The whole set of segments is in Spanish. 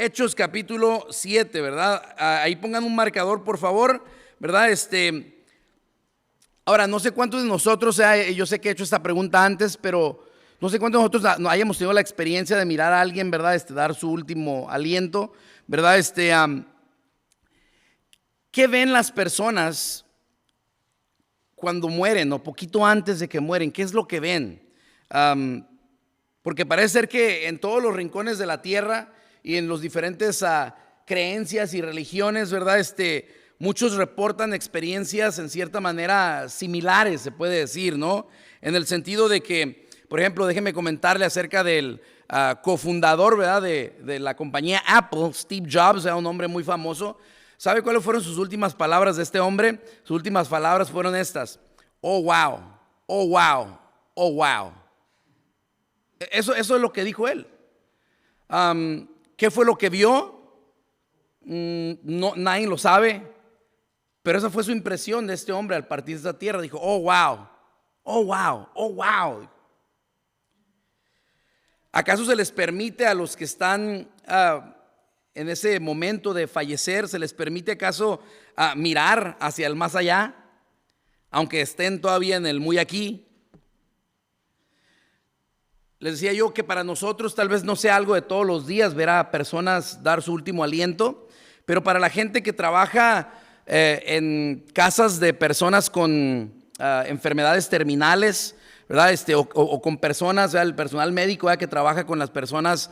Hechos capítulo 7, ¿verdad? Ahí pongan un marcador, por favor, ¿verdad? Ahora, no sé cuántos de nosotros, yo sé que he hecho esta pregunta antes, pero no sé cuántos de nosotros no hayamos tenido la experiencia de mirar a alguien, ¿verdad? Dar su último aliento, ¿verdad? ¿Qué ven las personas cuando mueren o poquito antes de que mueren? ¿Qué es lo que ven? Porque parece ser que en todos los rincones de la tierra y en los diferentes creencias y religiones, ¿verdad? Muchos reportan experiencias en cierta manera similares, se puede decir, ¿no? En el sentido de que, por ejemplo, déjenme comentarle acerca del cofundador, ¿verdad? De la compañía Apple, Steve Jobs, un hombre muy famoso. ¿Sabe cuáles fueron sus últimas palabras de este hombre? Sus últimas palabras fueron estas: oh, wow, oh, wow, oh, wow. Eso es lo que dijo él. ¿Qué fue lo que vio? No, nadie lo sabe. Pero esa fue su impresión de este hombre al partir de esta tierra. Dijo, oh, wow, oh, wow, oh, wow. ¿Acaso se les permite a los que están en ese momento de fallecer, se les permite acaso mirar hacia el más allá, aunque estén todavía en el muy aquí? Les decía yo que para nosotros tal vez no sea algo de todos los días ver a personas dar su último aliento, pero para la gente que trabaja en casas de personas con enfermedades terminales, ¿verdad? O con personas, ¿verdad? El personal médico, ¿verdad? Que trabaja con las personas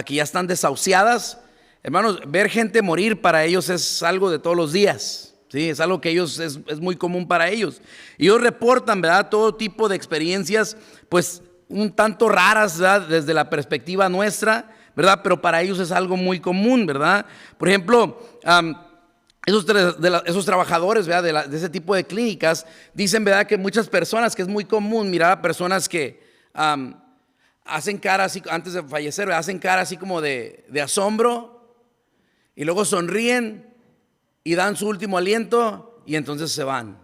que ya están desahuciadas. Hermanos, ver gente morir para ellos es algo de todos los días, ¿sí? Es algo que ellos es muy común para ellos. Y ellos reportan, ¿verdad? Todo tipo de experiencias, pues un tanto raras, ¿verdad? Desde la perspectiva nuestra, ¿verdad? Pero para ellos es algo muy común, ¿verdad? Por ejemplo, esos trabajadores, ¿verdad? De ese tipo de clínicas dicen, ¿verdad? Que muchas personas, que es muy común mirar a personas que hacen cara así, antes de fallecer, ¿verdad? Hacen cara así como de asombro, y luego sonríen y dan su último aliento y entonces se van,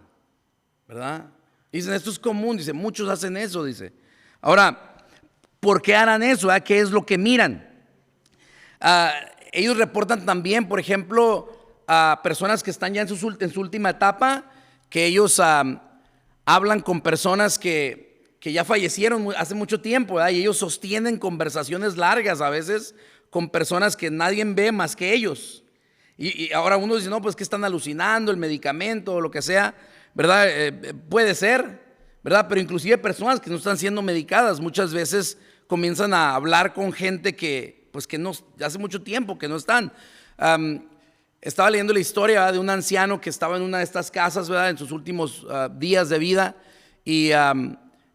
¿verdad? Dicen, esto es común, dice, muchos hacen eso, dice. Ahora, ¿por qué harán eso? ¿Verdad? ¿Qué es lo que miran? Ellos reportan también, por ejemplo, a personas que están ya en su última etapa, que ellos hablan con personas que ya fallecieron hace mucho tiempo, ¿verdad? Y ellos sostienen conversaciones largas a veces con personas que nadie ve más que ellos. Y ahora uno dice, no, pues que están alucinando, el medicamento o lo que sea, ¿verdad? Puede ser, ¿verdad? Pero inclusive personas que no están siendo medicadas muchas veces comienzan a hablar con gente que no, hace mucho tiempo que no están. Estaba leyendo la historia, ¿verdad? De un anciano que estaba en una de estas casas, ¿verdad? En sus últimos días de vida, y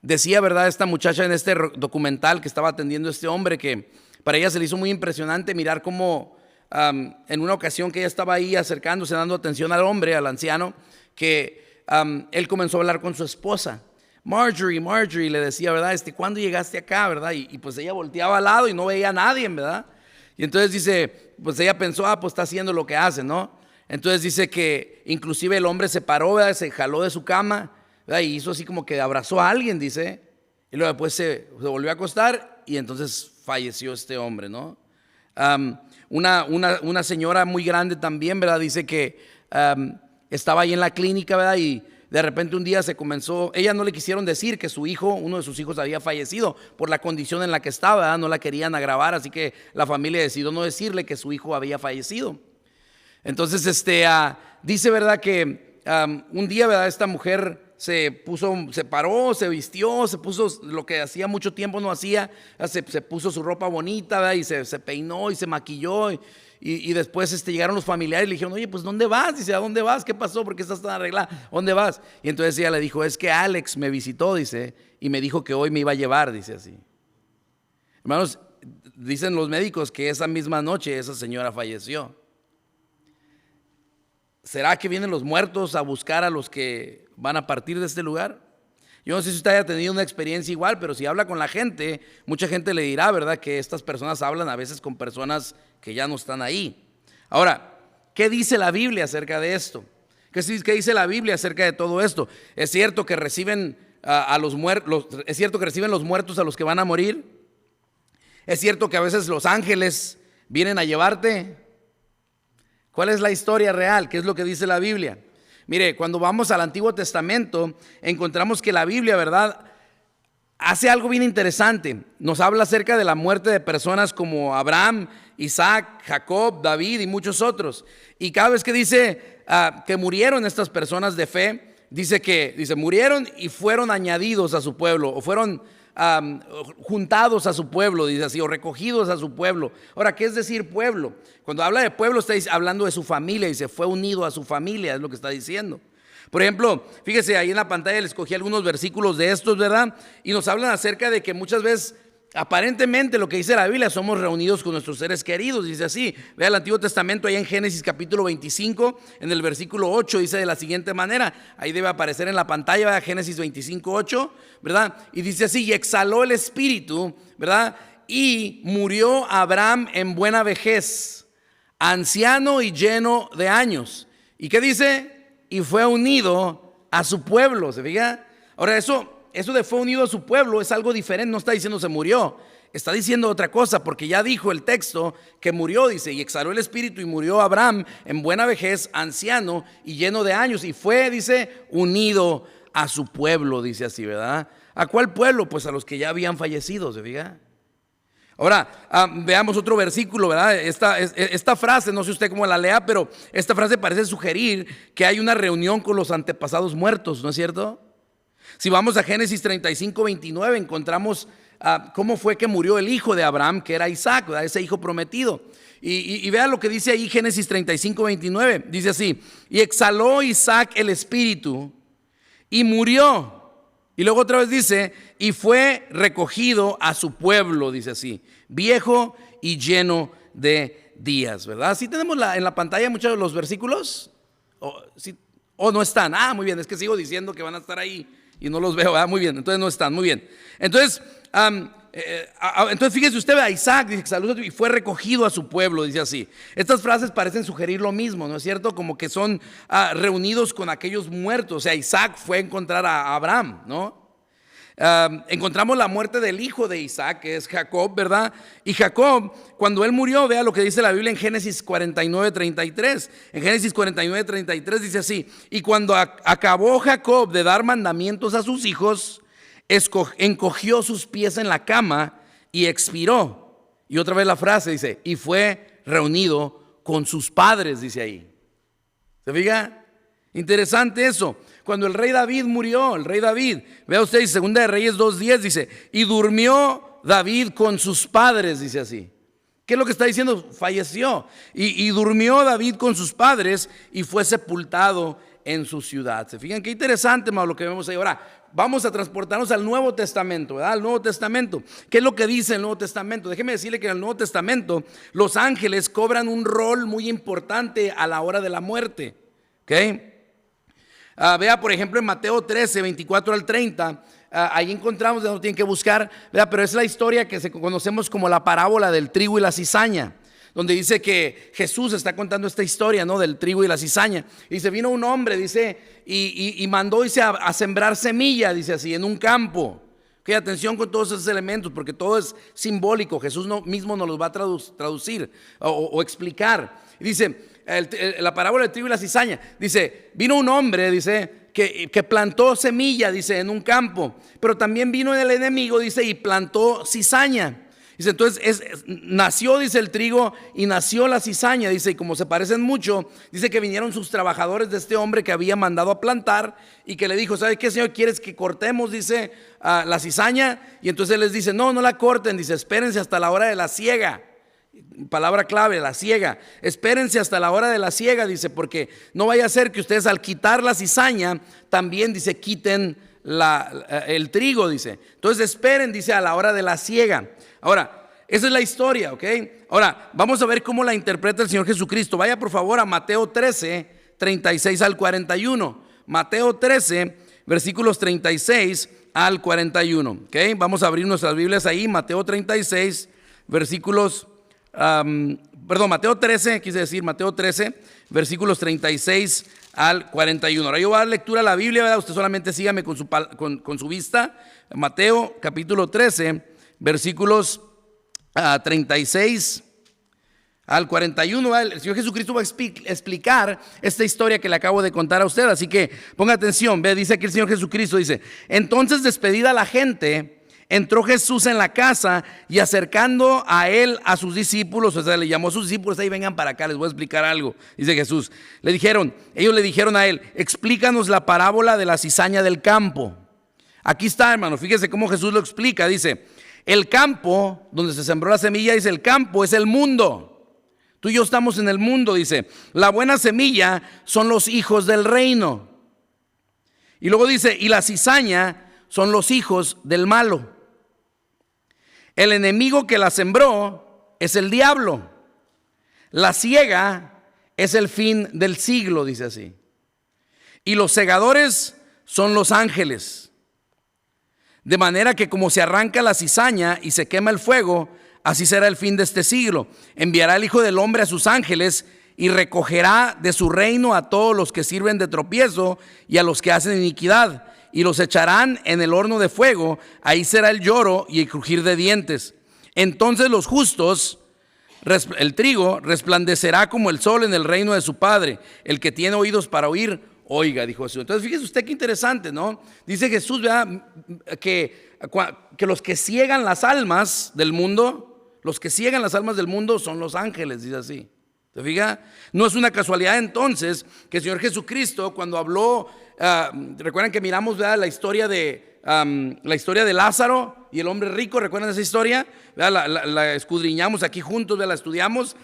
decía, ¿verdad? Esta muchacha en este documental que estaba atendiendo a este hombre, que para ella se le hizo muy impresionante mirar cómo en una ocasión que ella estaba ahí acercándose, dando atención al hombre, al anciano, que él comenzó a hablar con su esposa. Marjorie, le decía, ¿verdad? ¿Cuándo llegaste acá, verdad? Y pues ella volteaba al lado y no veía a nadie, ¿verdad? Y entonces dice, pues ella pensó, pues está haciendo lo que hace, ¿no? Entonces dice que inclusive el hombre se paró, ¿verdad? Se jaló de su cama, ¿verdad? Y hizo así como que abrazó a alguien, dice. Y luego después se volvió a acostar y entonces falleció este hombre, ¿no? Una señora muy grande también, ¿verdad? Dice que estaba ahí en la clínica, ¿verdad? Y de repente un día ella no le quisieron decir que uno de sus hijos había fallecido por la condición en la que estaba, ¿verdad? No la querían agravar, así que la familia decidió no decirle que su hijo había fallecido. Entonces, dice, ¿verdad? Que un día, ¿verdad? Esta mujer se paró, se vistió, se puso lo que hacía mucho tiempo no hacía, se puso su ropa bonita, ¿verdad? Y se peinó y se maquilló, y después llegaron los familiares y le dijeron, oye, pues ¿dónde vas? Dice, ¿a dónde vas? ¿Qué pasó? ¿Por qué estás tan arreglada? ¿Dónde vas? Y entonces ella le dijo, es que Alex me visitó, dice, y me dijo que hoy me iba a llevar, dice así. Hermanos, dicen los médicos que esa misma noche esa señora falleció. ¿Será que vienen los muertos a buscar a los que van a partir de este lugar? Yo no sé si usted haya tenido una experiencia igual, pero si habla con la gente, mucha gente le dirá, ¿verdad? Que estas personas hablan a veces con personas que ya no están ahí. Ahora, ¿qué dice la Biblia acerca de esto? ¿Qué dice la Biblia acerca de todo esto? ¿Es cierto que reciben a los muertos? ¿Es cierto que reciben los muertos a los que van a morir? ¿Es cierto que a veces los ángeles ¿Vienen a llevarte? ¿Cuál es la historia real? ¿Qué es lo que dice la Biblia? Mire, cuando vamos al Antiguo Testamento, encontramos que la Biblia, ¿verdad?, hace algo bien interesante. Nos habla acerca de la muerte de personas como Abraham, Isaac, Jacob, David y muchos otros. Y cada vez que dice que murieron estas personas de fe, dice murieron y fueron añadidos a su pueblo, o fueron juntados a su pueblo, dice así, o recogidos a su pueblo. Ahora, ¿qué es decir pueblo? Cuando habla de pueblo está hablando de su familia, dice fue unido a su familia, es lo que está diciendo. Por ejemplo, fíjese ahí en la pantalla les escogí algunos versículos de estos, ¿verdad? Y nos hablan acerca de que muchas veces, aparentemente lo que dice la Biblia, somos reunidos con nuestros seres queridos, dice así. Vea el Antiguo Testamento ahí en Génesis capítulo 25, en el versículo 8, dice de la siguiente manera, ahí debe aparecer en la pantalla, ¿verdad? Génesis 25, 8, ¿verdad? Y dice así, y exhaló el espíritu, ¿verdad? Y murió Abraham en buena vejez, anciano y lleno de años. ¿Y qué dice? Y fue unido a su pueblo, ¿se fija? Ahora eso de fue unido a su pueblo es algo diferente, no está diciendo se murió, está diciendo otra cosa, porque ya dijo el texto que murió, dice, y exhaló el espíritu y murió Abraham en buena vejez, anciano y lleno de años, y fue, dice, unido a su pueblo, dice así, ¿verdad? ¿A cuál pueblo? Pues a los que ya habían fallecido, ¿se fija? Ahora, veamos otro versículo, ¿verdad? Esta frase, no sé usted cómo la lea, pero esta frase parece sugerir que hay una reunión con los antepasados muertos, ¿no es cierto? Si vamos a Génesis 35, 29, encontramos cómo fue que murió el hijo de Abraham, que era Isaac, ¿verdad? Ese hijo prometido. Y vea lo que dice ahí Génesis 35, 29, dice así, y exhaló Isaac el espíritu y murió. Y luego otra vez dice, y fue recogido a su pueblo, dice así, viejo y lleno de días, ¿verdad? ¿Sí tenemos en la pantalla muchos de los versículos? ¿O no están? Muy bien, es que sigo diciendo que van a estar ahí y no los veo, ¿verdad? Muy bien, entonces no están, muy bien. Entonces fíjese usted, a Isaac, dice, salud, y fue recogido a su pueblo, dice así. Estas frases parecen sugerir lo mismo, ¿no es cierto? Como que son reunidos con aquellos muertos. O sea, Isaac fue a encontrar a Abraham, ¿no? Encontramos la muerte del hijo de Isaac, que es Jacob, ¿verdad? Y Jacob, cuando él murió, vea lo que dice la Biblia en Génesis 49, 33. En Génesis 49, 33 dice así, y cuando acabó Jacob de dar mandamientos a sus hijos, encogió sus pies en la cama y expiró. Y otra vez la frase dice, y fue reunido con sus padres, dice ahí. ¿Se fija? Interesante eso. Cuando el rey David murió, vea usted, Segunda de Reyes 2:10 dice, y durmió David con sus padres, dice así. ¿Qué es lo que está diciendo? Falleció. Y durmió David con sus padres y fue sepultado en su ciudad. ¿Se fijan? Qué interesante, más lo que vemos ahí. Ahora, vamos a transportarnos al Nuevo Testamento, ¿verdad? Al Nuevo Testamento. ¿Qué es lo que dice el Nuevo Testamento? Déjeme decirle que en el Nuevo Testamento los ángeles cobran un rol muy importante a la hora de la muerte. ¿Ok? Vea, por ejemplo, en Mateo 13, 24 al 30, ahí encontramos, no tienen que buscar, vea, pero es la historia que conocemos como la parábola del trigo y la cizaña, donde dice que Jesús está contando esta historia, ¿no? Del trigo y la cizaña. Y dice, vino un hombre, dice, y mandó, dice, a sembrar semilla, dice así, en un campo. Ok, atención con todos esos elementos, porque todo es simbólico. Jesús mismo nos los va a traducir o explicar. Y dice, la parábola del trigo y la cizaña, dice, vino un hombre, dice, que plantó semilla, dice, en un campo, pero también vino el enemigo, dice, y plantó cizaña. Dice, entonces nació, dice, el trigo y nació la cizaña, dice, y como se parecen mucho, dice que vinieron sus trabajadores de este hombre que había mandado a plantar y que le dijo, ¿sabe qué, señor? ¿Quieres que cortemos, dice, la cizaña? Y entonces él les dice, no la corten, dice, espérense hasta la hora de la siega. Palabra clave, la siega. Espérense hasta la hora de la siega, dice, porque no vaya a ser que ustedes al quitar la cizaña también, dice, quiten el trigo, dice. Entonces esperen, dice, a la hora de la siega. Ahora, esa es la historia, ¿ok? Ahora, vamos a ver cómo la interpreta el Señor Jesucristo. Vaya por favor a Mateo 13, 36 al 41. Mateo 13, versículos 36 al 41, ¿ok? Vamos a abrir nuestras Biblias ahí, Mateo 36, versículos... Mateo 13, quise decir Mateo 13, versículos 36 al 41. Ahora yo voy a dar lectura a la Biblia, ¿verdad? Usted solamente sígame con su vista. Mateo capítulo 13, versículos 36 al 41, el Señor Jesucristo va a explicar esta historia que le acabo de contar a usted. Así que ponga atención, ve, dice aquí el Señor Jesucristo, dice: entonces, despedida la gente, entró Jesús en la casa y acercando a él a sus discípulos, o sea, le llamó a sus discípulos: ahí vengan para acá, les voy a explicar algo. Dice Jesús, ellos le dijeron a él: explícanos la parábola de la cizaña del campo. Aquí está, hermano, fíjese cómo Jesús lo explica. Dice: el campo donde se sembró la semilla, dice, el campo es el mundo. Tú y yo estamos en el mundo, dice. La buena semilla son los hijos del reino. Y luego dice: y la cizaña son los hijos del malo. El enemigo que la sembró es el diablo. La siega es el fin del siglo, dice así. Y los segadores son los ángeles. De manera que como se arranca la cizaña y se quema el fuego, así será el fin de este siglo. Enviará el Hijo del Hombre a sus ángeles y recogerá de su reino a todos los que sirven de tropiezo y a los que hacen iniquidad, y los echarán en el horno de fuego. Ahí será el lloro y el crujir de dientes. Entonces los justos, el trigo, resplandecerá como el sol en el reino de su Padre. El que tiene oídos para oír, oiga, dijo Jesús. Entonces fíjese usted qué interesante, ¿no? Dice Jesús, ¿verdad?, que los que ciegan las almas del mundo, los que ciegan las almas del mundo son los ángeles, dice así. ¿Se fija? No es una casualidad entonces que el Señor Jesucristo, cuando habló, recuerdan que miramos, ¿verdad?, la historia de Lázaro y el hombre rico. ¿Recuerdan esa historia? La escudriñamos aquí juntos, ¿verdad?, la estudiamos.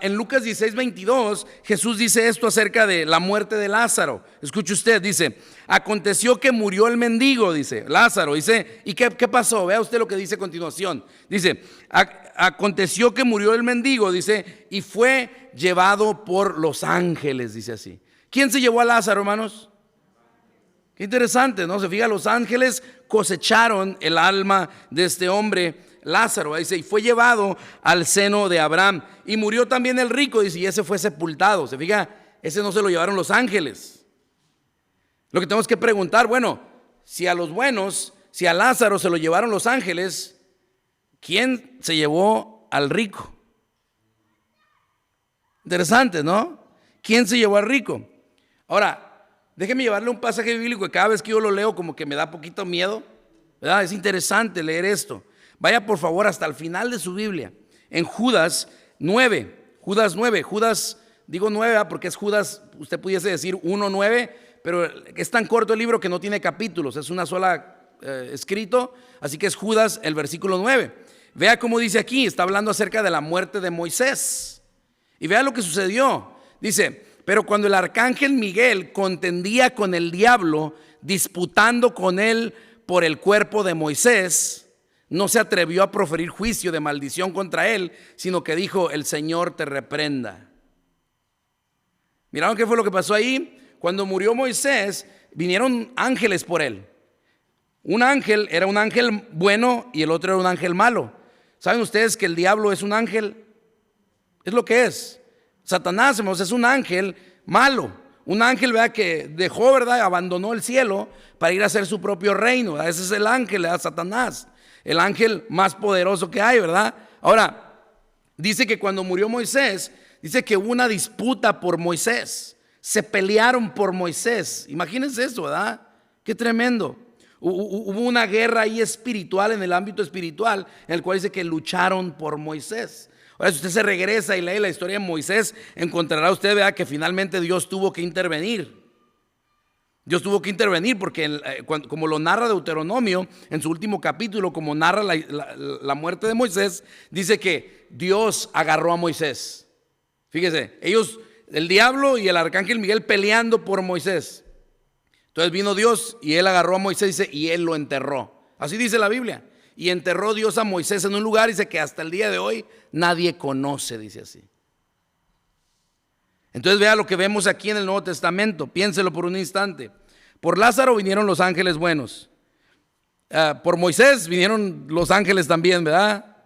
En Lucas 16:22 Jesús dice esto acerca de la muerte de Lázaro. Escuche usted, dice: aconteció que murió el mendigo, dice Lázaro, dice, ¿y qué pasó? Vea usted lo que dice a continuación. Dice: aconteció que murió el mendigo, dice, y fue llevado por los ángeles, dice así. ¿Quién se llevó a Lázaro, hermanos? Qué interesante, ¿no? Se fija, los ángeles cosecharon el alma de este hombre Lázaro, dice, y fue llevado al seno de Abraham. Y murió también el rico, dice, y ese fue sepultado. Se fija, ese no se lo llevaron los ángeles. Lo que tenemos que preguntar, bueno, si a los buenos, si a Lázaro se lo llevaron los ángeles, ¿quién se llevó al rico? Interesante, ¿no? ¿Quién se llevó al rico? Ahora, déjeme llevarle un pasaje bíblico que cada vez que yo lo leo como que me da poquito miedo, ¿verdad? Es interesante leer esto. Vaya por favor hasta el final de su Biblia, en Judas 9, digo 9 porque es Judas, usted pudiese decir 1:9, pero es tan corto el libro que no tiene capítulos, es una sola escrito, así que es Judas el versículo 9. Vea cómo dice aquí, está hablando acerca de la muerte de Moisés. Y vea lo que sucedió. Dice: pero cuando el arcángel Miguel contendía con el diablo, disputando con él por el cuerpo de Moisés, no se atrevió a proferir juicio de maldición contra él, sino que dijo: el Señor te reprenda. ¿Miraron qué fue lo que pasó ahí? Cuando murió Moisés, vinieron ángeles por él. Un ángel era un ángel bueno y el otro era un ángel malo. ¿Saben ustedes que el diablo es un ángel? Es lo que es. Satanás, es un ángel malo. Un ángel, ¿verdad?, que dejó, ¿verdad?, abandonó el cielo para ir a hacer su propio reino, ¿verdad? Ese es el ángel, ¿verdad?, Satanás, el ángel más poderoso que hay, ¿verdad? Ahora, dice que cuando murió Moisés, dice que hubo una disputa por Moisés. Se pelearon por Moisés. Imagínense eso, ¿verdad? Qué tremendo. Hubo una guerra ahí espiritual, en el ámbito espiritual, en el cual dice que lucharon por Moisés. Ahora, si usted se regresa y lee la historia de Moisés, encontrará usted, ¿verdad?, que finalmente Dios tuvo que intervenir. Dios tuvo que intervenir porque como lo narra Deuteronomio en su último capítulo, como narra la muerte de Moisés, dice que Dios agarró a Moisés. Fíjese, ellos, el diablo y el arcángel Miguel, peleando por Moisés. Entonces vino Dios y él agarró a Moisés, dice, y él lo enterró. Así dice la Biblia. Y enterró Dios a Moisés en un lugar, dice, que hasta el día de hoy nadie conoce, dice así. Entonces vea lo que vemos aquí en el Nuevo Testamento, piénselo por un instante. Por Lázaro vinieron los ángeles buenos. Por Moisés vinieron los ángeles también, ¿verdad?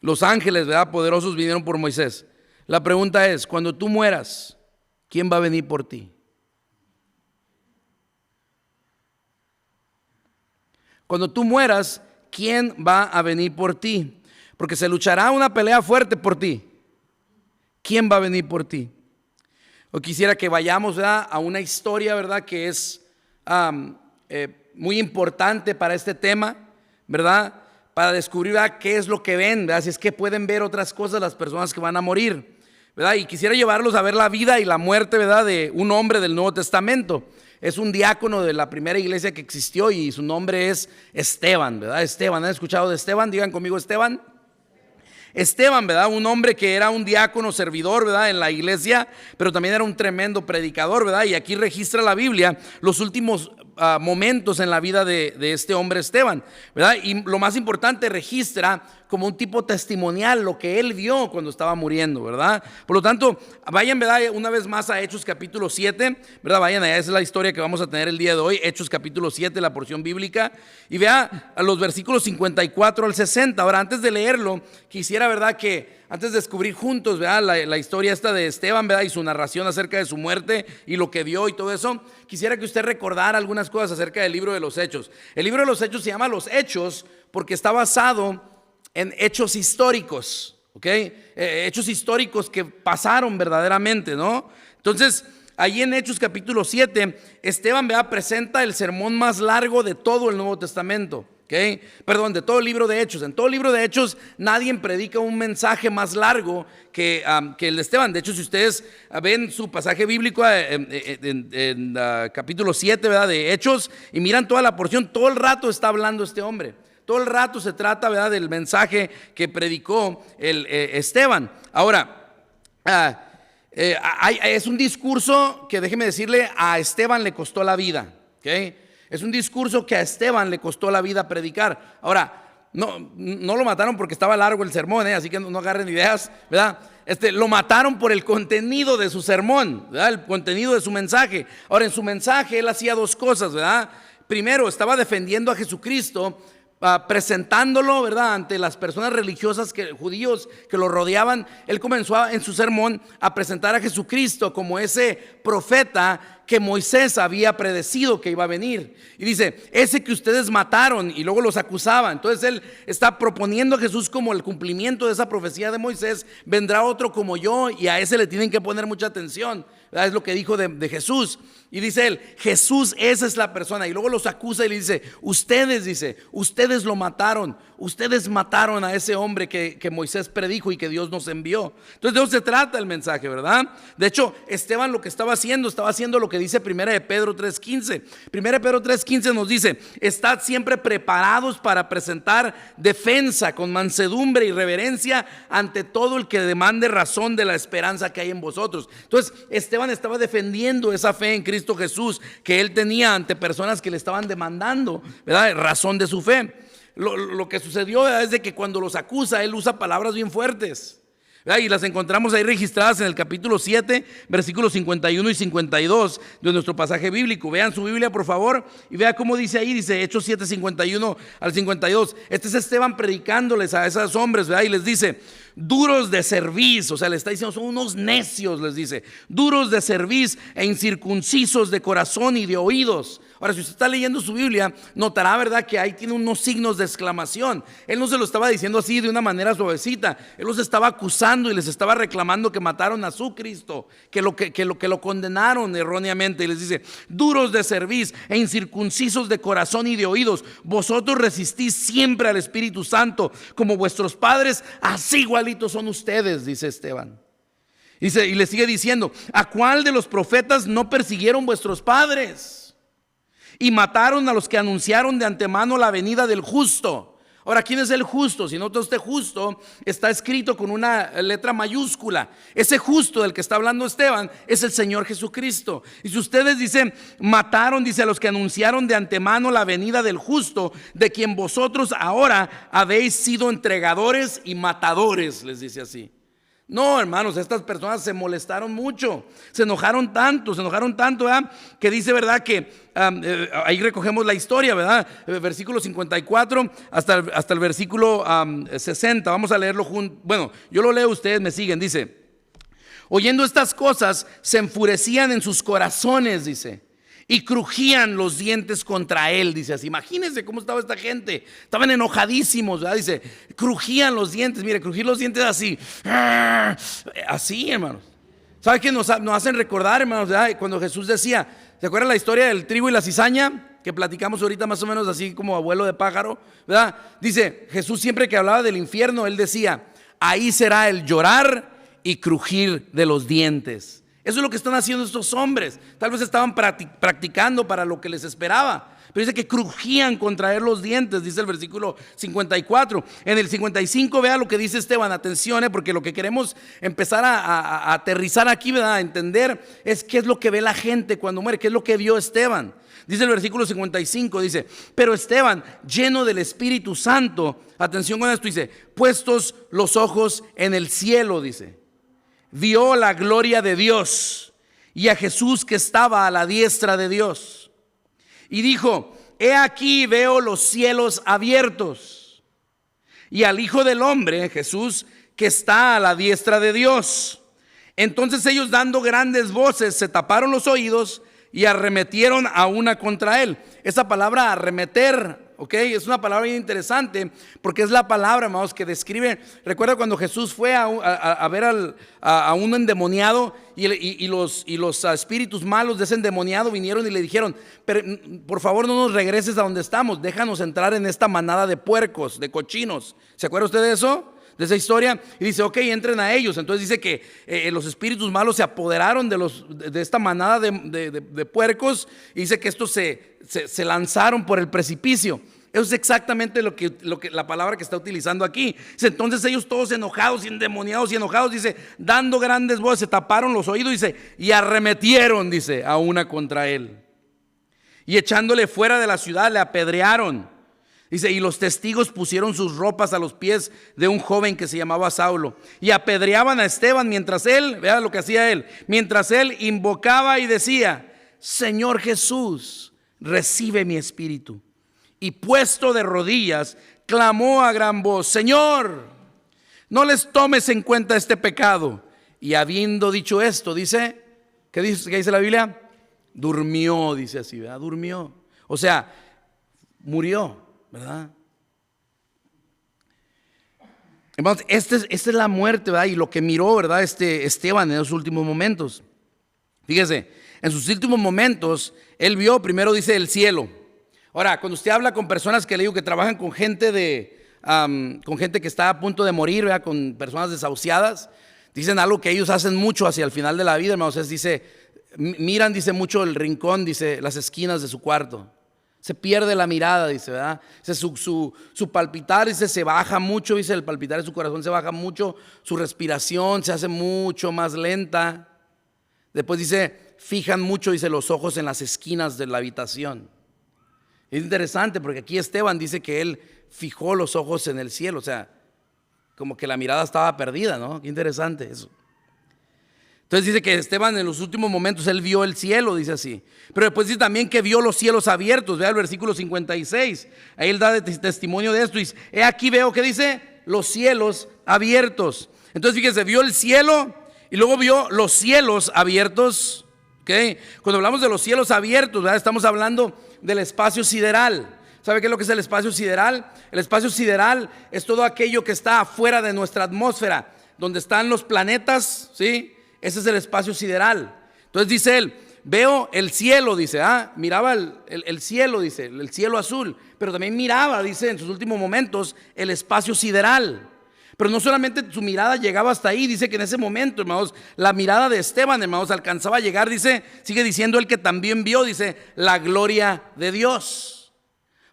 Los ángeles, ¿verdad?, poderosos vinieron por Moisés. La pregunta es, cuando tú mueras, ¿quién va a venir por ti? Cuando tú mueras, ¿quién va a venir por ti? porque se luchará una pelea fuerte por ti. ¿Quién va a venir por ti? O quisiera que vayamos, ¿verdad?, a una historia, ¿verdad?, que es muy importante para este tema, ¿verdad?, para descubrir, ¿verdad?, qué es lo que ven, ¿verdad?, si es que pueden ver otras cosas las personas que van a morir, ¿verdad? Y quisiera llevarlos a ver la vida y la muerte, ¿verdad?, de un hombre del Nuevo Testamento. Es un diácono de la primera iglesia que existió y su nombre es Esteban, ¿verdad? Esteban, ¿han escuchado de Esteban? Digan conmigo, Esteban. Esteban, ¿verdad? Un hombre que era un diácono servidor, ¿verdad?, en la iglesia, pero también era un tremendo predicador, ¿verdad? Y aquí registra la Biblia los últimos momentos en la vida de este hombre Esteban, ¿verdad? Y lo más importante, registra como un tipo testimonial lo que él vio cuando estaba muriendo, ¿verdad? Por lo tanto, vayan, ¿verdad?, una vez más a Hechos capítulo 7, ¿verdad? Vayan allá, esa es la historia que vamos a tener el día de hoy, Hechos capítulo 7, la porción bíblica, y vea a los versículos 54 al 60. Ahora, antes de leerlo, quisiera, ¿verdad?, que antes de descubrir juntos, ¿verdad?, la historia esta de Esteban, ¿verdad?, y su narración acerca de su muerte y lo que vio y todo eso, quisiera que usted recordara algunas cosas acerca del libro de los Hechos. El libro de los Hechos se llama Los Hechos porque está basado en hechos históricos, ¿ok? Hechos históricos que pasaron verdaderamente, ¿no? Entonces, ahí en Hechos capítulo 7, Esteban, ¿verdad?, presenta el sermón más largo de todo el Nuevo Testamento. Okay. Perdón, de todo el libro de Hechos. En todo el libro de Hechos nadie predica un mensaje más largo que el de Esteban. De hecho, si ustedes ven su pasaje bíblico en capítulo 7, ¿verdad?, de Hechos, y miran toda la porción, todo el rato está hablando este hombre. Todo el rato se trata, ¿verdad?, del mensaje que predicó Esteban. Ahora, es un discurso que, déjeme decirle, a Esteban le costó la vida, ¿ok? Es un discurso que a Esteban le costó la vida predicar. Ahora, no lo mataron porque estaba largo el sermón, así que no agarren ideas, ¿verdad? Lo mataron por el contenido de su sermón, ¿verdad?, el contenido de su mensaje. Ahora, en su mensaje él hacía dos cosas, ¿verdad? Primero, estaba defendiendo a Jesucristo, presentándolo, ¿verdad?, ante las personas religiosas judíos que lo rodeaban. Él comenzó en su sermón a presentar a Jesucristo como ese profeta que Moisés había predecido que iba a venir. Y dice, ese que ustedes mataron, y luego los acusaba. Entonces él está proponiendo a Jesús como el cumplimiento de esa profecía de Moisés. Vendrá otro como yo y a ese le tienen que poner mucha atención, ¿verdad? Es lo que dijo de Jesús. Y dice él, Jesús, esa es la persona. Y luego los acusa y le dice, ustedes lo mataron. Ustedes mataron a ese hombre que Moisés predijo y que Dios nos envió. Entonces de eso se trata el mensaje, ¿verdad? De hecho, Esteban lo que estaba haciendo lo que dice 1 de Pedro 3:15. 1 de Pedro 3:15 nos dice, estad siempre preparados para presentar defensa con mansedumbre y reverencia ante todo el que demande razón de la esperanza que hay en vosotros. Entonces Esteban estaba defendiendo esa fe en Cristo Jesús que él tenía ante personas que le estaban demandando, ¿verdad?, razón de su fe. Lo que sucedió, ¿verdad?, es de que cuando los acusa, él usa palabras bien fuertes, ¿verdad?, y las encontramos ahí registradas en el capítulo 7, versículos 51 y 52 de nuestro pasaje bíblico. Vean su Biblia, por favor, y vea cómo dice ahí, dice Hechos 7, 51 al 52. Este es Esteban predicándoles a esos hombres, ¿verdad?, y les dice, duros de cerviz, o sea, le está diciendo, son unos necios, les dice, duros de cerviz e incircuncisos de corazón y de oídos. Ahora, si usted está leyendo su Biblia, notará, ¿verdad?, que ahí tiene unos signos de exclamación. Él no se lo estaba diciendo así de una manera suavecita. Él los estaba acusando y les estaba reclamando que mataron a su Cristo, que lo condenaron erróneamente. Y les dice, duros de cerviz e incircuncisos de corazón y de oídos, vosotros resistís siempre al Espíritu Santo, como vuestros padres, así igualitos son ustedes, dice Esteban. Y le sigue diciendo, ¿a cuál de los profetas no persiguieron vuestros padres? Y mataron a los que anunciaron de antemano la venida del justo. Ahora, ¿quién es el justo? Si nota usted, justo está escrito con una letra mayúscula. Ese justo del que está hablando Esteban es el Señor Jesucristo. Y si ustedes dicen, mataron, dice, a los que anunciaron de antemano la venida del justo, de quien vosotros ahora habéis sido entregadores y matadores, les dice así. No, hermanos, estas personas se molestaron mucho, se enojaron tanto, ¿verdad? Que dice, ¿verdad?, que ahí recogemos la historia, ¿verdad? Versículo 54 hasta el versículo 60. Vamos a leerlo juntos. Bueno, yo lo leo, ustedes me siguen. Dice, oyendo estas cosas, se enfurecían en sus corazones, dice, y crujían los dientes contra él. Dice así, imagínense cómo estaba esta gente, estaban enojadísimos, ¿verdad? Dice, crujían los dientes, mire, crujir los dientes así, así, hermanos. ¿Sabe qué nos hacen recordar, hermanos? ¿Verdad? Cuando Jesús decía, ¿se acuerdan la historia del trigo y la cizaña? Que platicamos ahorita más o menos así como abuelo de pájaro, ¿verdad? Dice, Jesús siempre que hablaba del infierno, él decía, ahí será el llorar y crujir de los dientes. Eso es lo que están haciendo estos hombres. Tal vez estaban practicando para lo que les esperaba, pero dice que crujían contra él los dientes, dice el versículo 54. En el 55 vea lo que dice Esteban, atención, porque lo que queremos empezar a aterrizar aquí, ¿verdad? A entender es qué es lo que ve la gente cuando muere, qué es lo que vio Esteban. Dice el versículo 55, dice, pero Esteban, lleno del Espíritu Santo, atención con esto, dice, puestos los ojos en el cielo, dice, vio la gloria de Dios y a Jesús que estaba a la diestra de Dios. Y dijo, he aquí veo los cielos abiertos y al Hijo del Hombre, Jesús, que está a la diestra de Dios. Entonces ellos, dando grandes voces, se taparon los oídos y arremetieron a una contra él. Esa palabra arremeter, ¿ok? Es una palabra bien interesante porque es la palabra, hermanos, que describe. Recuerda cuando Jesús fue a ver a un endemoniado y los espíritus malos de ese endemoniado vinieron y le dijeron, pero, por favor no nos regreses a donde estamos, déjanos entrar en esta manada de puercos, de cochinos. ¿Se acuerda usted de eso? De esa historia, y dice, ok, entren a ellos. Entonces dice que los espíritus malos se apoderaron de esta manada de puercos, y dice que estos se lanzaron por el precipicio. Eso es exactamente lo que la palabra que está utilizando aquí. Dice, entonces ellos todos enojados y endemoniados y enojados, dice, dando grandes voces, se taparon los oídos, dice, y arremetieron, dice, a una contra él. Y echándole fuera de la ciudad, le apedrearon. Dice, y los testigos pusieron sus ropas a los pies de un joven que se llamaba Saulo y apedreaban a Esteban mientras él, vea lo que hacía él, mientras él invocaba y decía, Señor Jesús, recibe mi espíritu. Y puesto de rodillas, clamó a gran voz, Señor, no les tomes en cuenta este pecado. Y habiendo dicho esto, dice, ¿qué dice la Biblia? Durmió, dice así, ¿verdad? Durmió. O sea, murió, ¿verdad? Hermanos, esta es la muerte, ¿verdad? Y lo que miró, ¿verdad? Esteban en los últimos momentos. Fíjese, en sus últimos momentos, él vio, primero dice, el cielo. Ahora, cuando usted habla con personas que le digo que trabajan con gente que está a punto de morir, ¿verdad? Con personas desahuciadas, dicen algo que ellos hacen mucho hacia el final de la vida, hermanos. Dice, miran, dice mucho el rincón, dice las esquinas de su cuarto. Se pierde la mirada, dice, ¿verdad? Dice, su palpitar, dice, se baja mucho, dice, el palpitar de su corazón se baja mucho, su respiración se hace mucho más lenta. Después dice, fijan mucho, dice, los ojos en las esquinas de la habitación. Es interesante porque aquí Esteban dice que él fijó los ojos en el cielo, o sea, como que la mirada estaba perdida, ¿no? Qué interesante eso. Entonces dice que Esteban en los últimos momentos él vio el cielo, dice así. Pero después dice también que vio los cielos abiertos. Vea el versículo 56. Ahí él da testimonio de esto. Dice, he aquí veo que dice los cielos abiertos. Entonces fíjese, vio el cielo y luego vio los cielos abiertos. ¿Okay? Cuando hablamos de los cielos abiertos, ¿verdad? Estamos hablando del espacio sideral. ¿Sabe qué es lo que es el espacio sideral? El espacio sideral es todo aquello que está afuera de nuestra atmósfera, donde están los planetas, ¿sí? Ese es el espacio sideral. Entonces dice él, veo el cielo, dice, miraba el cielo, dice, el cielo azul, pero también miraba, dice, en sus últimos momentos, el espacio sideral. Pero no solamente su mirada llegaba hasta ahí, dice que en ese momento, hermanos, la mirada de Esteban, hermanos, alcanzaba a llegar, dice, sigue diciendo él que también vio, dice, la gloria de Dios.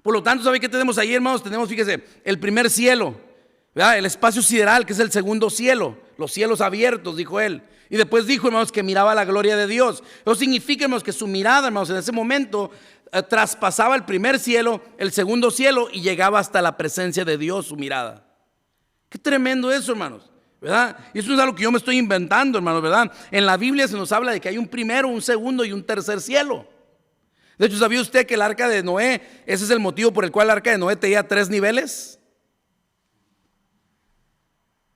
Por lo tanto, ¿sabe qué tenemos ahí, hermanos? Tenemos, fíjese, el primer cielo, ¿verdad? El espacio sideral, que es el segundo cielo, los cielos abiertos, dijo él. Y después dijo, hermanos, que miraba la gloria de Dios. Eso significa, hermanos, que su mirada, hermanos, en ese momento traspasaba el primer cielo, el segundo cielo y llegaba hasta la presencia de Dios, su mirada. Qué tremendo eso, hermanos, ¿verdad? Y eso es algo que yo me estoy inventando, hermanos, ¿verdad? En la Biblia se nos habla de que hay un primero, un segundo y un tercer cielo. De hecho, ¿sabía usted que el arca de Noé, ese es el motivo por el cual el arca de Noé tenía 3 niveles?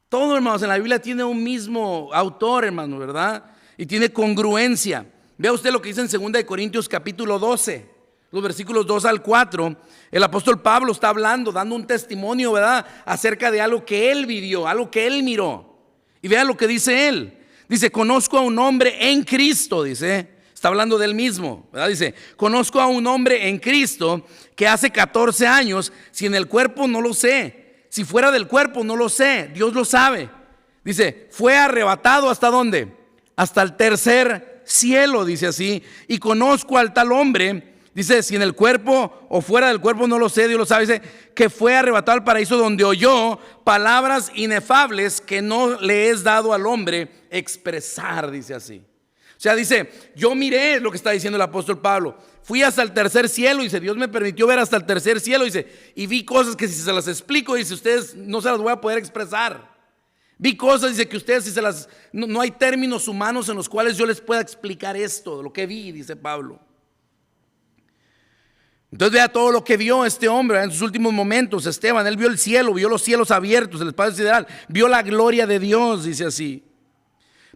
Todo, hermanos, en la Biblia tiene un mismo autor, hermanos, ¿verdad? Y tiene congruencia. Vea usted lo que dice en 2 Corintios capítulo 12, los versículos 2 al 4. El apóstol Pablo está hablando, dando un testimonio, ¿verdad?, acerca de algo que él vivió, algo que él miró. Y vea lo que dice él. Dice, conozco a un hombre en Cristo, dice. Está hablando de él mismo, ¿verdad? Dice, conozco a un hombre en Cristo que hace 14 años, si en el cuerpo no lo sé, si fuera del cuerpo no lo sé, Dios lo sabe. Dice, fue arrebatado ¿hasta dónde? Hasta el tercer cielo, dice así. Y conozco al tal hombre, dice, si en el cuerpo o fuera del cuerpo no lo sé, Dios lo sabe. Dice, que fue arrebatado al paraíso donde oyó palabras inefables que no le es dado al hombre expresar, dice así. O sea, dice, yo miré lo que está diciendo el apóstol Pablo. Fui hasta el tercer cielo, dice, Dios me permitió ver hasta el tercer cielo, dice, y vi cosas que si se las explico, dice, ustedes no se las voy a poder expresar. Vi cosas, dice, que ustedes si se las, no hay términos humanos en los cuales yo les pueda explicar esto, lo que vi, dice Pablo. Entonces vea todo lo que vio este hombre en sus últimos momentos. Esteban, él vio el cielo, vio los cielos abiertos, el espacio sideral, vio la gloria de Dios, dice así.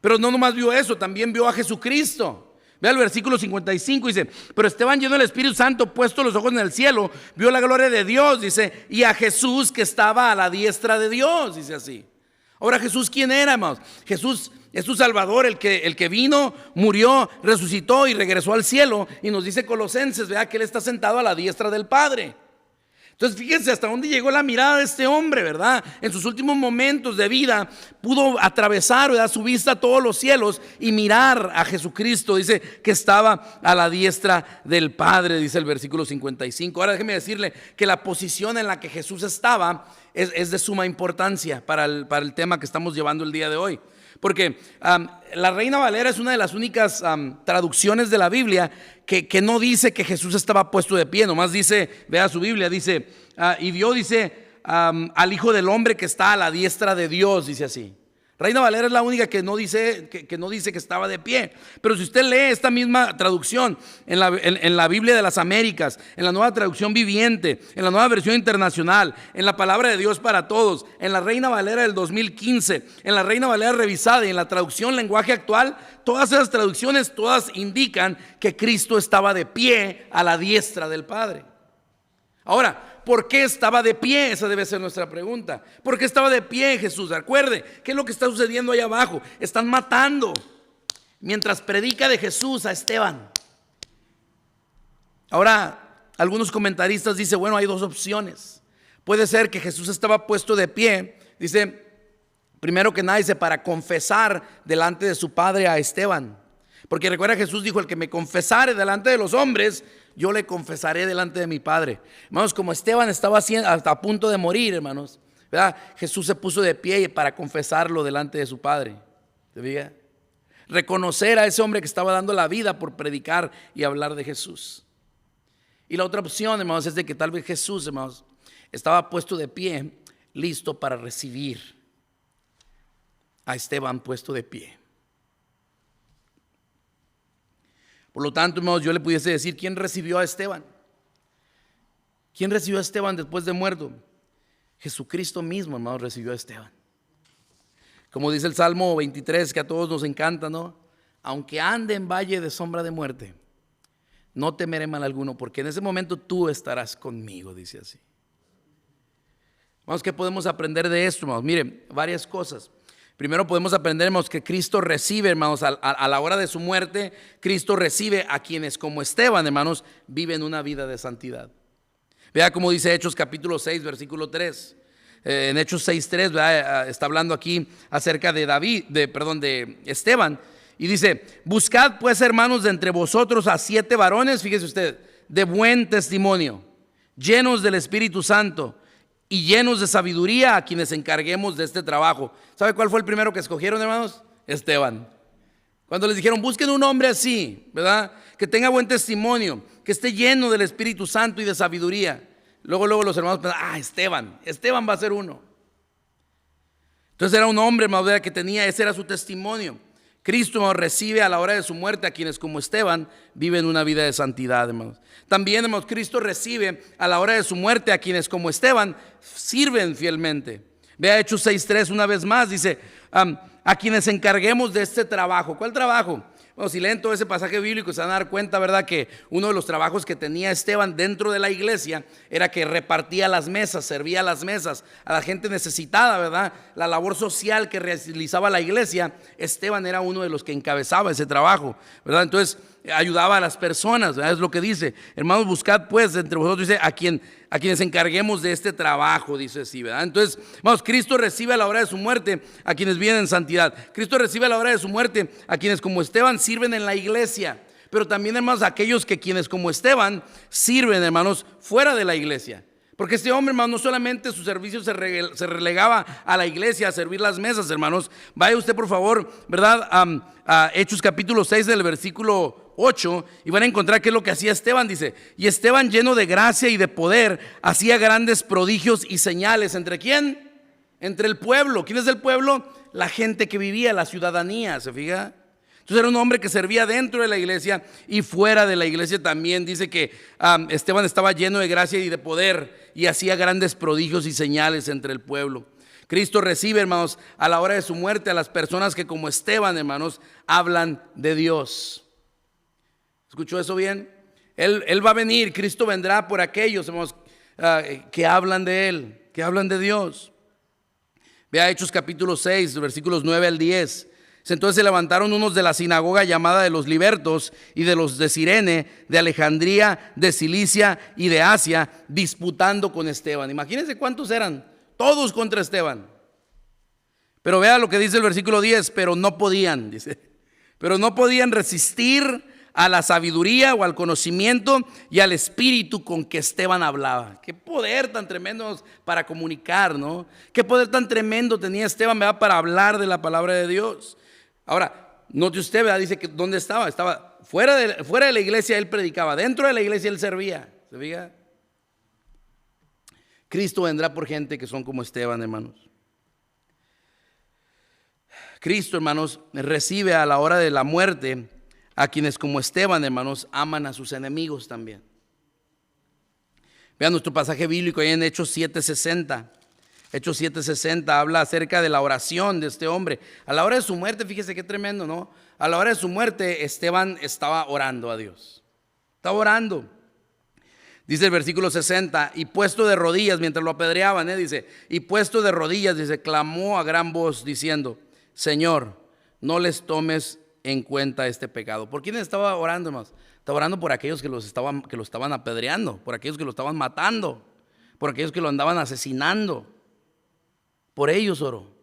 Pero no nomás vio eso, también vio a Jesucristo. Vea el versículo 55, dice, pero Esteban, lleno del Espíritu Santo, puesto los ojos en el cielo, vio la gloria de Dios, dice, y a Jesús que estaba a la diestra de Dios, dice así. Ahora, Jesús, ¿quién era, hermanos? Jesús es su Salvador, el que vino, murió, resucitó y regresó al cielo. Y nos dice Colosenses, vea, que Él está sentado a la diestra del Padre. Entonces fíjense hasta dónde llegó la mirada de este hombre, ¿verdad? En sus últimos momentos de vida pudo atravesar, ¿verdad?, su vista a todos los cielos y mirar a Jesucristo. Dice que estaba a la diestra del Padre, dice el versículo 55. Ahora déjeme decirle que la posición en la que Jesús estaba es de suma importancia para el tema que estamos llevando el día de hoy. Porque la Reina Valera es una de las únicas traducciones de la Biblia que no dice que Jesús estaba puesto de pie. Nomás dice, vea su Biblia, dice, y vio, dice, al Hijo del Hombre que está a la diestra de Dios, dice así. Reina Valera es la única que no dice que estaba de pie. Pero si usted lee esta misma traducción en la Biblia de las Américas, en la Nueva Traducción Viviente, en la Nueva Versión Internacional, en la Palabra de Dios para Todos, en la Reina Valera del 2015, en la Reina Valera revisada y en la traducción lenguaje actual, todas esas traducciones todas indican que Cristo estaba de pie a la diestra del Padre. Ahora, ¿por qué estaba de pie? Esa debe ser nuestra pregunta. ¿Por qué estaba de pie Jesús? Recuerde, ¿qué es lo que está sucediendo ahí abajo? Están matando mientras predica de Jesús a Esteban. Ahora, algunos comentaristas dicen, bueno, hay dos opciones. Puede ser que Jesús estaba puesto de pie, dice, primero que nada, dice, para confesar delante de su Padre a Esteban. Porque recuerda, Jesús dijo, el que me confesare delante de los hombres, yo le confesaré delante de mi Padre. Hermanos, como Esteban estaba hasta a punto de morir, hermanos, ¿verdad? Jesús se puso de pie para confesarlo delante de su Padre. ¿Se fija? Reconocer a ese hombre que estaba dando la vida por predicar y hablar de Jesús. Y la otra opción, hermanos, es de que tal vez Jesús, hermanos, estaba puesto de pie, listo para recibir a Esteban puesto de pie. Por lo tanto, hermanos, yo le pudiese decir, ¿quién recibió a Esteban? ¿Quién recibió a Esteban después de muerto? Jesucristo mismo, hermanos, recibió a Esteban. Como dice el Salmo 23, que a todos nos encanta, ¿no? Aunque ande en valle de sombra de muerte, no temeré mal alguno, porque en ese momento tú estarás conmigo, dice así. Vamos, ¿qué podemos aprender de esto, hermanos? Miren, varias cosas. Primero podemos aprender, hermanos, que Cristo recibe, hermanos, a la hora de su muerte, Cristo recibe a quienes como Esteban, hermanos, viven una vida de santidad. Vea cómo dice Hechos capítulo 6, versículo 3. En Hechos 6:3, ¿verdad? Está hablando aquí acerca de Esteban. Y dice, buscad pues, hermanos, de entre vosotros a 7 varones, fíjese usted, de buen testimonio, llenos del Espíritu Santo y llenos de sabiduría, a quienes encarguemos de este trabajo. ¿Sabe cuál fue el primero que escogieron, hermanos? Esteban. Cuando les dijeron, busquen un hombre así, ¿verdad? Que tenga buen testimonio, que esté lleno del Espíritu Santo y de sabiduría. Luego los hermanos pensaron, Esteban va a ser uno. Entonces era un hombre, hermanos, que tenía, ese era su testimonio. Cristo, hermanos, recibe a la hora de su muerte a quienes como Esteban viven una vida de santidad, hermanos. También, hermanos, Cristo recibe a la hora de su muerte a quienes como Esteban sirven fielmente. Vea Hechos 6:3 una vez más, dice, a quienes encarguemos de este trabajo. ¿Cuál trabajo? Bueno, si leen todo ese pasaje bíblico se van a dar cuenta, ¿verdad?, que uno de los trabajos que tenía Esteban dentro de la iglesia era que repartía las mesas, servía las mesas a la gente necesitada, ¿verdad? La labor social que realizaba la iglesia, Esteban era uno de los que encabezaba ese trabajo, ¿verdad? Entonces ayudaba a las personas, ¿verdad? Es lo que dice: hermanos, buscad pues entre vosotros, dice, a quienes encarguemos de este trabajo, dice así, ¿verdad? Entonces, vamos, Cristo recibe a la hora de su muerte a quienes viven en santidad. Cristo recibe a la hora de su muerte a quienes como Esteban sirven en la iglesia, pero también, hermanos, aquellos que quienes como Esteban sirven, hermanos, fuera de la iglesia. Porque este hombre, hermano, no solamente su servicio se relegaba a la iglesia a servir las mesas, hermanos. Vaya usted, por favor, ¿verdad?, a Hechos capítulo 6 del versículo 8, y van a encontrar qué es lo que hacía Esteban. Dice: y Esteban, lleno de gracia y de poder, hacía grandes prodigios y señales. ¿Entre quién? Entre el pueblo. ¿Quién es el pueblo? La gente que vivía, la ciudadanía, ¿se fija? Entonces era un hombre que servía dentro de la iglesia y fuera de la iglesia también. Dice que Esteban estaba lleno de gracia y de poder y hacía grandes prodigios y señales entre el pueblo. Cristo recibe, hermanos, a la hora de su muerte a las personas que como Esteban, hermanos, hablan de Dios. ¿Escuchó eso bien? Él va a venir, Cristo vendrá por aquellos, hermanos, que hablan de Él, que hablan de Dios. Vea Hechos capítulo 6, versículos 9 al 10. Entonces se levantaron unos de la sinagoga llamada de los libertos y de los de Cirene, de Alejandría, de Cilicia y de Asia, disputando con Esteban. Imagínense cuántos eran, todos contra Esteban. Pero vea lo que dice el versículo 10, pero no podían, dice, pero no podían resistir a la sabiduría o al conocimiento y al espíritu con que Esteban hablaba. Qué poder tan tremendo para comunicar, ¿no? Qué poder tan tremendo tenía Esteban, ¿verdad?, para hablar de la palabra de Dios. Ahora, note usted, ¿verdad?, dice que ¿dónde estaba? Estaba fuera de la iglesia, él predicaba. Dentro de la iglesia él servía. ¿Se fija? Cristo vendrá por gente que son como Esteban, hermanos. Cristo, hermanos, recibe a la hora de la muerte a quienes como Esteban, hermanos, aman a sus enemigos también. Vean nuestro pasaje bíblico ahí en Hechos 7:60. Hechos 7:60 habla acerca de la oración de este hombre. A la hora de su muerte, fíjese qué tremendo, ¿no? A la hora de su muerte, Esteban estaba orando a Dios. Estaba orando. Dice el versículo 60, y puesto de rodillas, mientras lo apedreaban, dice, y puesto de rodillas, dice, clamó a gran voz diciendo: Señor, no les tomes en cuenta este pecado. ¿Por quién estaba orando, hermanos? Estaba orando por aquellos que lo estaban apedreando, por aquellos que lo estaban matando, por aquellos que lo andaban asesinando. Por ellos oró.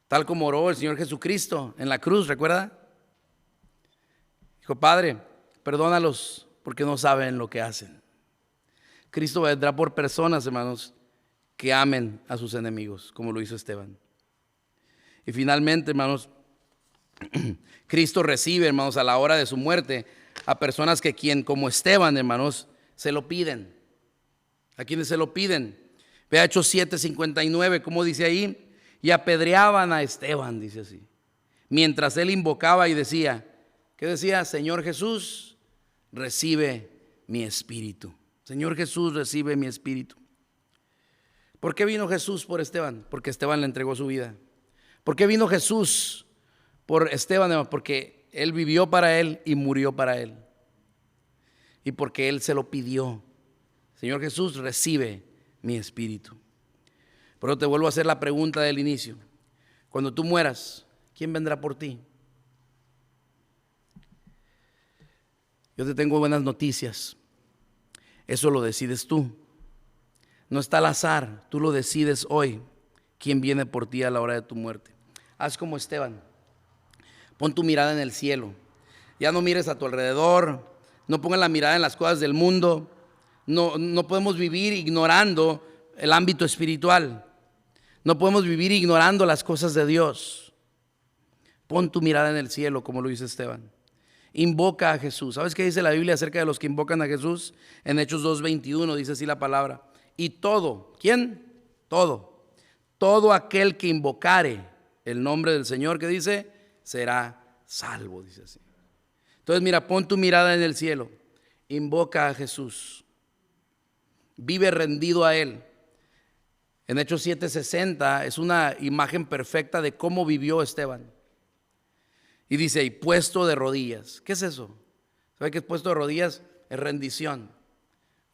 Tal como oró el Señor Jesucristo en la cruz, ¿recuerda? Dijo: Padre, perdónalos porque no saben lo que hacen. Cristo vendrá por personas, hermanos, que amen a sus enemigos, como lo hizo Esteban. Y finalmente, hermanos, Cristo recibe, hermanos, a la hora de su muerte a personas que como Esteban, hermanos, se lo piden. A quienes se lo piden. Vea Hechos 7:59, como dice ahí, y apedreaban a Esteban, dice así, mientras él invocaba y decía, ¿qué decía? Señor Jesús, recibe mi espíritu. Señor Jesús, recibe mi espíritu. ¿Por qué vino Jesús por Esteban? Porque Esteban le entregó su vida. ¿Por qué vino Jesús por Esteban? Porque él vivió para él y murió para él. Y porque él se lo pidió. Señor Jesús, recibe mi espíritu. Pero te vuelvo a hacer la pregunta del inicio. Cuando tú mueras, ¿quién vendrá por ti? Yo te tengo buenas noticias. Eso lo decides tú. No está al azar, tú lo decides hoy. ¿Quién viene por ti a la hora de tu muerte? Haz como Esteban. Pon tu mirada en el cielo. Ya no mires a tu alrededor. No pongas la mirada en las cosas del mundo. No podemos vivir ignorando el ámbito espiritual. No podemos vivir ignorando las cosas de Dios. Pon tu mirada en el cielo, como lo dice Esteban. Invoca a Jesús. ¿Sabes qué dice la Biblia acerca de los que invocan a Jesús? En Hechos 2:21 dice así la palabra. Y todo, ¿quién? Todo aquel que invocare el nombre del Señor, ¿qué dice? Será salvo, dice así. Entonces mira, pon tu mirada en el cielo. Invoca a Jesús. Vive rendido a Él. En Hechos 7:60 es una imagen perfecta de cómo vivió Esteban. Y dice, y puesto de rodillas. ¿Qué es eso? ¿Sabe qué es puesto de rodillas? Es rendición.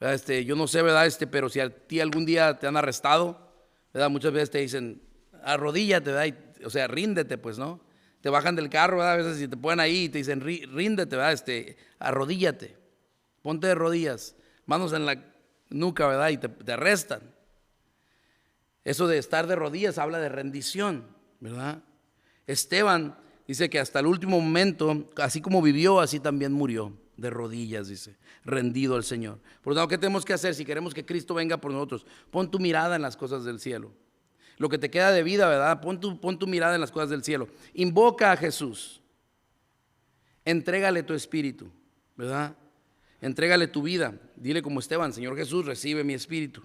¿Verdad? Yo no sé, ¿verdad? Pero si a ti algún día te han arrestado, ¿verdad? Muchas veces te dicen, arrodíllate, ¿verdad? O sea, ríndete, pues, ¿no? Te bajan del carro, ¿verdad? A veces si te ponen ahí y te dicen, ríndete, ¿verdad? Arrodíllate, ponte de rodillas, manos en la nuca, ¿verdad? Y te arrestan. Eso de estar de rodillas habla de rendición, ¿verdad? Esteban dice que hasta el último momento, así como vivió, así también murió, de rodillas, dice, rendido al Señor. Por lo tanto, ¿qué tenemos que hacer si queremos que Cristo venga por nosotros? Pon tu mirada en las cosas del cielo. Lo que te queda de vida, ¿verdad? Pon tu mirada en las cosas del cielo. Invoca a Jesús. Entrégale tu espíritu, ¿verdad? Entrégale tu vida. Dile como Esteban, Señor Jesús, recibe mi espíritu.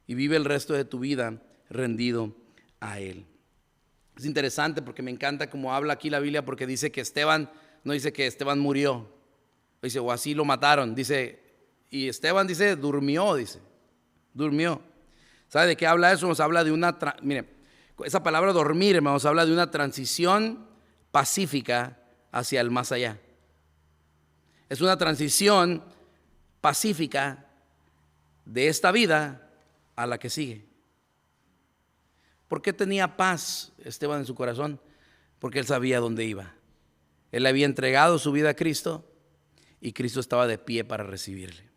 Y vive el resto de tu vida rendido a Él. Es interesante porque me encanta cómo habla aquí la Biblia, porque dice que Esteban, no dice que Esteban murió, dice, o así lo mataron, dice, y Esteban dice, durmió. ¿Sabe de qué habla eso? Nos habla de mire, esa palabra dormir, hermanos, habla de una transición pacífica hacia el más allá. Es una transición pacífica de esta vida a la que sigue. ¿Por qué tenía paz Esteban en su corazón? Porque él sabía dónde iba. Él había entregado su vida a Cristo y Cristo estaba de pie para recibirle.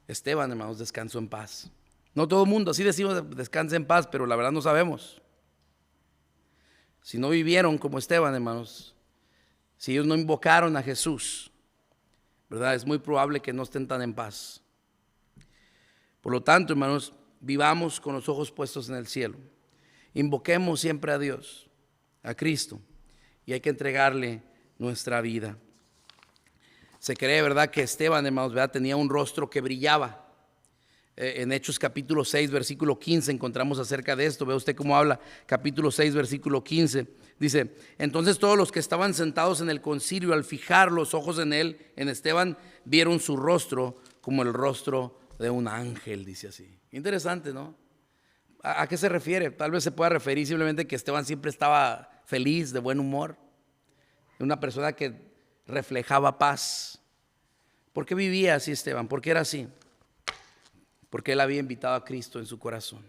Esteban, hermanos, descansó en paz. No todo el mundo, así decimos, descansa en paz, pero la verdad no sabemos. Si no vivieron como Esteban, hermanos, si ellos no invocaron a Jesús, ¿verdad? Es muy probable que no estén tan en paz. Por lo tanto, hermanos, vivamos con los ojos puestos en el cielo. Invoquemos siempre a Dios, a Cristo, y hay que entregarle nuestra vida. Se cree, ¿verdad?, que Esteban, hermanos, ¿verdad?, tenía un rostro que brillaba. En Hechos capítulo 6, versículo 15 encontramos acerca de esto. Vea usted cómo habla, capítulo 6, versículo 15. Dice, entonces todos los que estaban sentados en el concilio, al fijar los ojos en él, en Esteban, vieron su rostro como el rostro de un ángel, dice así. Interesante, ¿no? ¿A qué se refiere? Tal vez se pueda referir simplemente que Esteban siempre estaba feliz, de buen humor. Una persona que reflejaba paz. ¿Por qué vivía así Esteban? ¿Por qué era así? Porque él había invitado a Cristo en su corazón.